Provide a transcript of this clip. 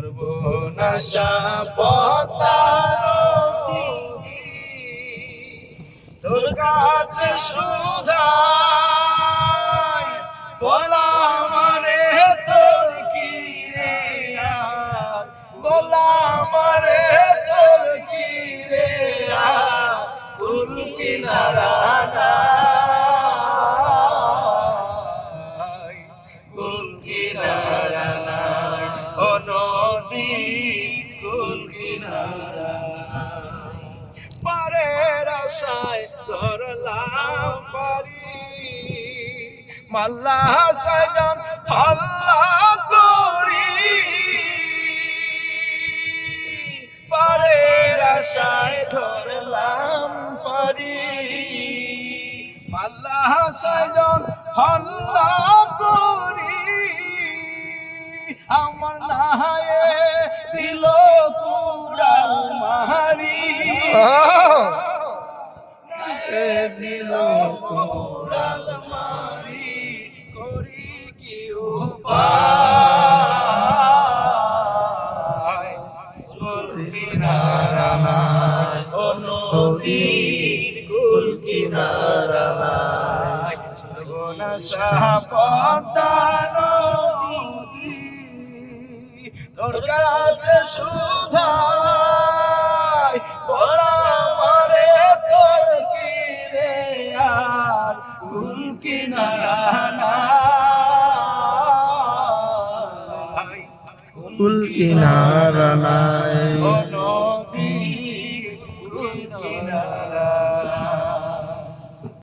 সর্বনাশা পদ্মা নদী তোর কাছে সুধাই বলা আমারে তোর কি রে আর বলা আমারে তোর কি রে আর কুল কিনারা নাই কুল কিনারা নাই ও নদী কুল কিনারা পারের আশায় ধরলাম পারি মাল্লা সাজান আল্লাহ করি পারের আশায় ধরলাম পারি মাল্লা সাজান আল্লাহ করি আমার নাহায়ে দিল কুড়াল মাহারি দিল কুড়াল মারি করি কি উপায় কুল কিনারা নাই ও নদী কুল কিনারা নাই সর্বনাশা পদ্মা নদী তোর কাছে সুধাই বলা আমারে তোর কি রে আর কুল কিনারা নাই কুল কিনারা নাই